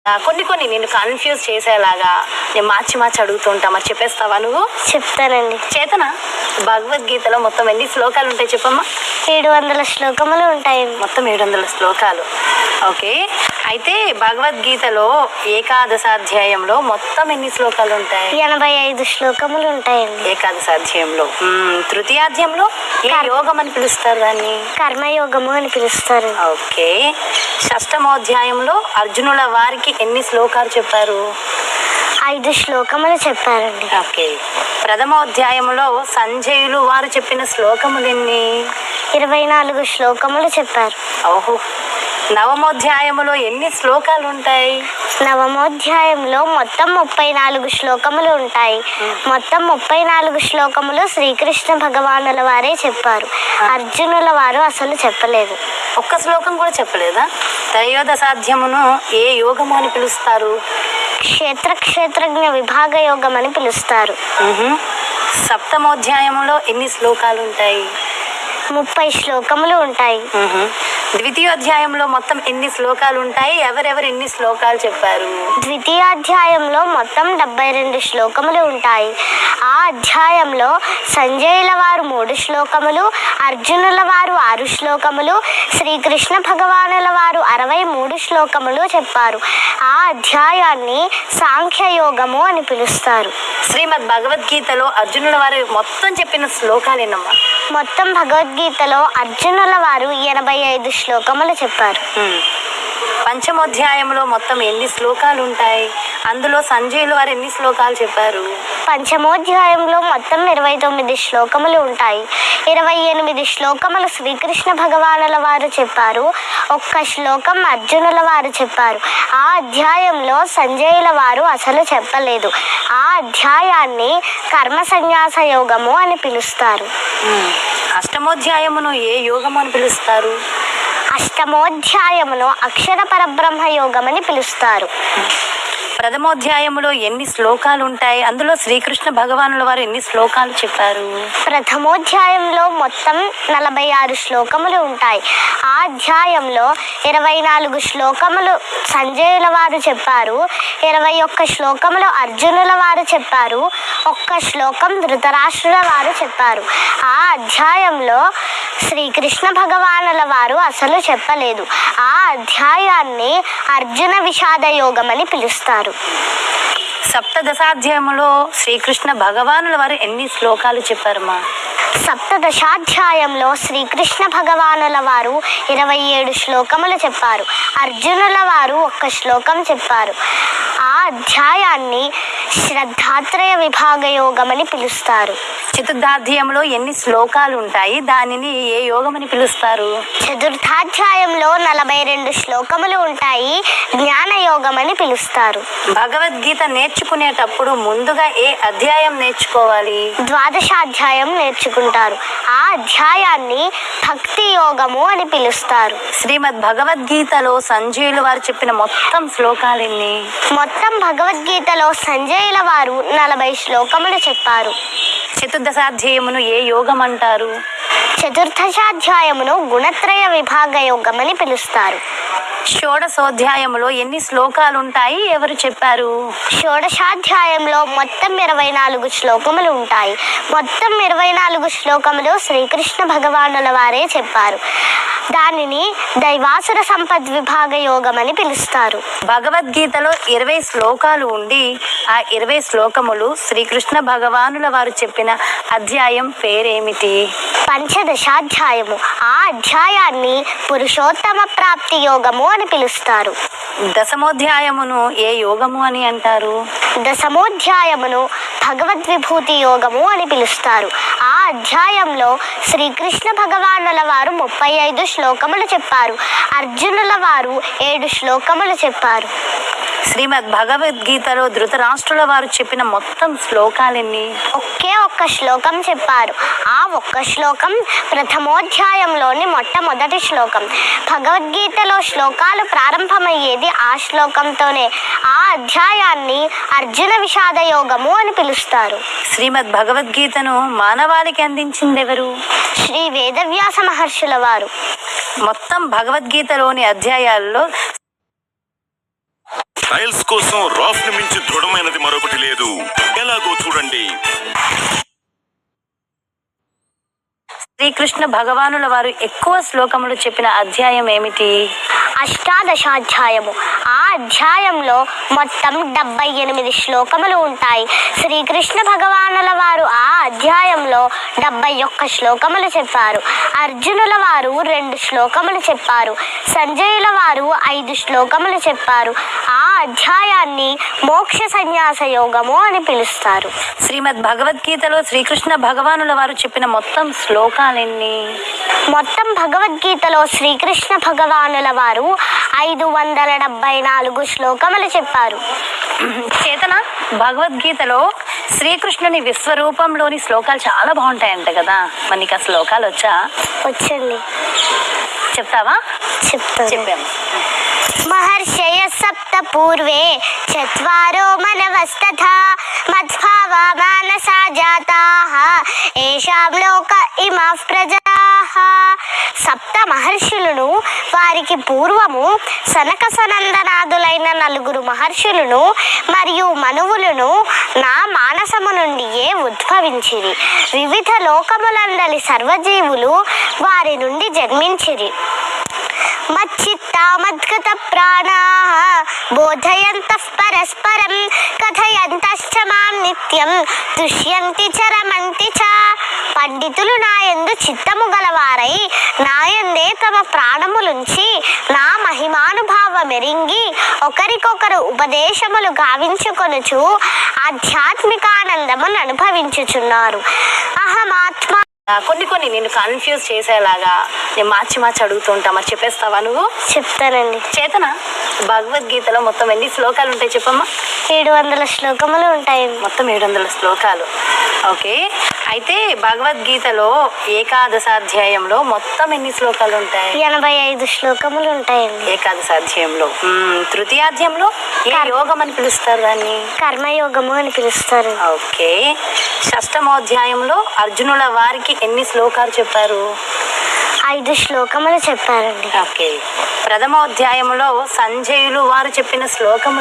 కొన్ని కొన్ని నేను కన్ఫ్యూజ్ చేసేలాగా నేను మార్చి మార్చి అడుగుతుంటా, మరి చెప్పేస్తావా నువ్వు? చెప్తానండి. చేతనా? భగవద్గీతలో మొత్తం ఎన్ని శ్లోకాలు ఉంటాయి చెప్పమ్మా? 700 శ్లోకములు ఉంటాయండి. మొత్తం 700 శ్లోకాలు. ఓకే, అయితే భగవద్గీతలో ఏకాదశాధ్యాయంలో మొత్తం ఎన్ని శ్లోకాలు ఉంటాయి? 85 శ్లోకములు ఉంటాయండి. ఏకాదశాధ్యాయంలో. తృతీయాధ్యాయంలో ఏ యోగం అని పిలుస్తారు దాన్ని? కర్మయోగము అని పిలుస్తారు. ఓకే, షష్టమోధ్యాయంలో అర్జునుల వారికి ఎన్ని శ్లోకాలు చెప్పారు? 5 శ్లోకములు చెప్పారండి. ఓకే, ప్రథమోధ్యాయంలో సంజయులు వారు చెప్పిన శ్లోకములు ఎన్ని? 24 శ్లోకములు చెప్పారు. ఓహో, నవమోధ్యాయంలో ఎన్ని శ్లోకాలు ఉంటాయి? నవమోధ్యాయంలో మొత్తం 34 శ్లోకములు ఉంటాయి. మొత్తం 34 శ్లోకములు శ్రీకృష్ణ భగవానుల వారే చెప్పారు. అర్జునుల వారు అసలు చెప్పలేదు. ఒక్క శ్లోకం కూడా చెప్పలేదా? త్రయోదశాధ్యాయమును ఏ యోగము అని పిలుస్తారు? క్షేత్రజ్ఞ విభాగ యోగం అని పిలుస్తారు. సప్తమోధ్యాయంలో ఎన్ని శ్లోకాలు ఉంటాయి? 30 శ్లోకములు ఉంటాయి. ద్వితీయోధ్యాయంలో మొత్తం ఎన్ని శ్లోకాలు ఉంటాయి? ఎవరెవరు ఎన్ని శ్లోకాలు చెప్పారు? ద్వితీయాధ్యాయంలో మొత్తం 72 శ్లోకములు ఉంటాయి. ఆ అధ్యాయంలో సంజయుల వారు 3 శ్లోకములు, అర్జునుల వారు 6 శ్లోకములు, శ్రీకృష్ణ భగవానుల వారు 63 శ్లోకములు చెప్పారు. ఆ అధ్యాయాన్ని సాంఖ్యయోగము అని పిలుస్తారు. శ్రీమద్ భగవద్గీతలో అర్జునుల వారు మొత్తం చెప్పిన శ్లోకాలు ఎన్నమ్మా? మొత్తం భగవద్గీతలో అర్జునుల వారు 85 శ్లోకములు చెప్పారు. పంచమోధ్యాయంలో మొత్తం ఎన్ని శ్లోకాలు ఉంటాయి? అందులో సంజయుల వారు ఎన్ని శ్లోకాలు చెప్పారు? పంచమోధ్యాయంలో మొత్తం 29 శ్లోకములు ఉంటాయి. 28 శ్లోకములు శ్రీకృష్ణ భగవానుల వారు చెప్పారు. 1 శ్లోకం అర్జునుల వారు చెప్పారు. ఆ అధ్యాయంలో సంజయుల వారు అసలు చెప్పలేదు. ఆ అధ్యాయాన్ని కర్మ సన్యాస యోగము అని పిలుస్తారు. అష్టమోధ్యాయమును ఏ యోగము అని పిలుస్తారు? అష్టమోధ్యాయమును అక్షర పరబ్రహ్మ యోగం అని పిలుస్తారు. ప్రథమోధ్యాయంలో ఎన్ని శ్లోకాలు ఉంటాయి? అందులో శ్రీకృష్ణ భగవానుల వారు ఎన్ని శ్లోకాలు చెప్పారు? ప్రథమోధ్యాయంలో మొత్తం 46 శ్లోకములు ఉంటాయి. ఆ అధ్యాయంలో 24 శ్లోకములు సంజయుల వారు చెప్పారు. 21 శ్లోకములు అర్జునుల వారు చెప్పారు. 1 శ్లోకం ధృతరాష్ట్రుల వారు చెప్పారు. ఆ అధ్యాయంలో శ్రీకృష్ణ భగవానుల వారు అసలు చెప్పలేదు. ఆ అధ్యాయాన్ని అర్జున విషాద యోగం అని పిలుస్తారు. సప్తదశాధ్యాయంలో శ్రీకృష్ణ భగవానుల వారు ఎన్ని శ్లోకాలు చెప్పారమ్మా? సప్తదశాధ్యాయంలో శ్రీకృష్ణ భగవానుల వారు 27 శ్లోకములు చెప్పారు. అర్జునుల వారు 1 శ్లోకం చెప్పారు. ఆ అధ్యాయాన్ని శ్రద్ధాత్రయ విభాగ యోగం అని పిలుస్తారు. చతుర్థాధ్యాయంలో ఎన్ని శ్లోకాలు ఉంటాయి? దానిని ఏ యోగం అని పిలుస్తారు? చతుర్థాధ్యాయంలో 42 శ్లోకములు ఉంటాయి. జ్ఞాన యోగం అని పిలుస్తారు. భగవద్గీత నేర్చుకునేటప్పుడు ముందుగా ఏ అధ్యాయం నేర్చుకోవాలి? ద్వాదశాధ్యాయం నేర్చుకుంటారు. ఆ అధ్యాయాన్ని భక్తి యోగము అని పిలుస్తారు. శ్రీమద్ భగవద్గీతలో సంజయుల వారు చెప్పిన మొత్తం శ్లోకాలు ఎన్ని? మొత్తం భగవద్గీతలో సంజయుల వారు 40 శ్లోకములు చెప్పారు. చతుర్దశాధ్యాయమును ఏ యోగం అంటారు? చతుర్థశాధ్యాయమును గుణత్రయ విభాగ యోగం అని పిలుస్తారు. షోడశోధ్యాయంలో ఎన్ని శ్లోకాలు ఉంటాయి? ఎవరు చెప్పారు? షోడశాధ్యాయంలో మొత్తం 24 శ్లోకములు ఉంటాయి. మొత్తం 24 శ్లోకములు శ్రీకృష్ణ భగవానుల వారే చెప్పారు. దానిని దైవాసుర సంపద్ విభాగ యోగం అని పిలుస్తారు. భగవద్గీతలో 20 శ్లోకాలు ఉండి ఆ 20 శ్లోకములు శ్రీకృష్ణ భగవానుల వారు చెప్పిన అధ్యాయం పేరేమిటి? పంచదశాధ్యాయము. ఆ అధ్యాయాన్ని పురుషోత్తమ ప్రాప్తి యోగము అని పిలుస్తారు. దశమోధ్యాయమును ఏ యోగము అని అంటారు? దశమోధ్యాయమును భగవద్విభూతి యోగము అని పిలుస్తారు. ఆ అధ్యాయంలో శ్రీకృష్ణ భగవానుల వారు 35 శ్లోకములు చెప్పారు. అర్జునుల వారు 7 శ్లోకములు చెప్పారు. శ్రీమద్ భగవద్గీతలో ధృతరాష్ట్రుల వారు చెప్పిన మొత్తం శ్లోకాలెన్ని? ఒకే 1 శ్లోకం చెప్పారు. ఆ 1 శ్లోకం ప్రథమోధ్యాయంలోని మొట్టమొదటి శ్లోకం. భగవద్గీతలో శ్లోకాలు ప్రారంభమయ్యేది ఆ శ్లోకంతోనే. ఆ అధ్యాయాన్ని అర్జున విషాద యోగము అని పిలుస్తారు. శ్రీమద్ భగవద్గీతను మానవాళికి అందించింది ఎవరు? శ్రీ వేదవ్యాస మహర్షుల వారు. మొత్తం భగవద్గీతలోని అధ్యాయాల్లో టైల్స్ కోసం రాఫ్ ని మించి దృఢమైనది మరొకటి లేదు. ఎలాగో చూడండి. శ్రీకృష్ణ భగవానుల వారు ఎక్కువ శ్లోకములు చెప్పిన అధ్యాయం ఏమిటి? అష్టాదశాధ్యాయము. ఆ అధ్యాయంలో మొత్తం 78 శ్లోకములు ఉంటాయి. శ్రీకృష్ణ భగవానుల వారు ఆ అధ్యాయంలో 71 శ్లోకములు చెప్పారు. అర్జునుల వారు 2 శ్లోకములు చెప్పారు. సంజయుల వారు 5 శ్లోకములు చెప్పారు. ఆ అధ్యాయాన్ని మోక్ష సన్యాస యోగము అని పిలుస్తారు. శ్రీమద్ భగవద్గీతలో శ్రీకృష్ణ భగవానుల వారు చెప్పిన మొత్తం శ్లోకాలెన్ని? మొత్తం భగవద్గీతలో శ్రీకృష్ణ భగవానుల వారు 574 శ్లోకములు చెప్పారు. చేతన, భగవద్గీతలో శ్రీకృష్ణుని విశ్వరూపంలోని శ్లోకాలు చాలా బాగుంటాయంట కదా, మరి నీకు ఆ శ్లోకాలు వచ్చా? వచ్చండి, చెప్తావా? చెప్తాను. చెప్పాము. మహర్షయ సప్త పూర్వే చత్వారో మనవస్తథా మద్భావా మానసా జాతాః ఏషాం లోక ఇమాః ప్రజాః. సప్త మహర్షులను, వారికి పూర్వము సనక సనందనాదులైన 4 మహర్షులను మరియు మనువులను నా మానసము నుండియే ఉద్భవించిరి. వివిధ లోకములందలి సర్వజీవులు వారి నుండి జన్మించిరి. మచ్చిత్తా మద్గత ప్రాణాః బోధయంతః పరస్పరం కథయంతశ్చ మాం నిత్యం తుష్యంతి చ రమంతి చ. పండితులు నాయందు చిత్తము గలవారై నాయందే తమ ప్రాణములుంచి నా మహిమానుభావమెరింగి ఒకరికొకరు ఉపదేశములు గావించుకొనుచు ఆధ్యాత్మికానందమును అనుభవించుచున్నారు. అహమాత్మ. కొన్ని నేను కన్ఫ్యూజ్ చేసేలాగా నేను మార్చి అడుగుతుంటా, మరి చెప్పేస్తావా నువ్వు? చెప్తానండి. చేతన, భగవద్గీతలో మొత్తం ఎన్ని శ్లోకాలు ఉంటాయి చెప్పమ్మా? 700 శ్లోకములు ఉంటాయి. మొత్తం 700 శ్లోకాలు. ఓకే, అయితే భగవద్గీతలో ఏకాదశాధ్యాయంలో మొత్తం ఎన్ని శ్లోకాలు ఉంటాయి? 85 శ్లోకములు ఉంటాయండి. ఏకాదశాధ్యాయంలో. తృతీయాధ్యాయంలో ఏ యోగం అని పిలుస్తారు దాన్ని? కర్మయోగము అని పిలుస్తారు. ఓకే, షష్టమోధ్యాయంలో అర్జునుల వారికి ఎన్ని శ్లోకాలు చెప్పారు? 5 శ్లోకములు చెప్పారండి. ఓకే, ప్రథమోధ్యాయంలో సంజయులు వారు చెప్పిన శ్లోకము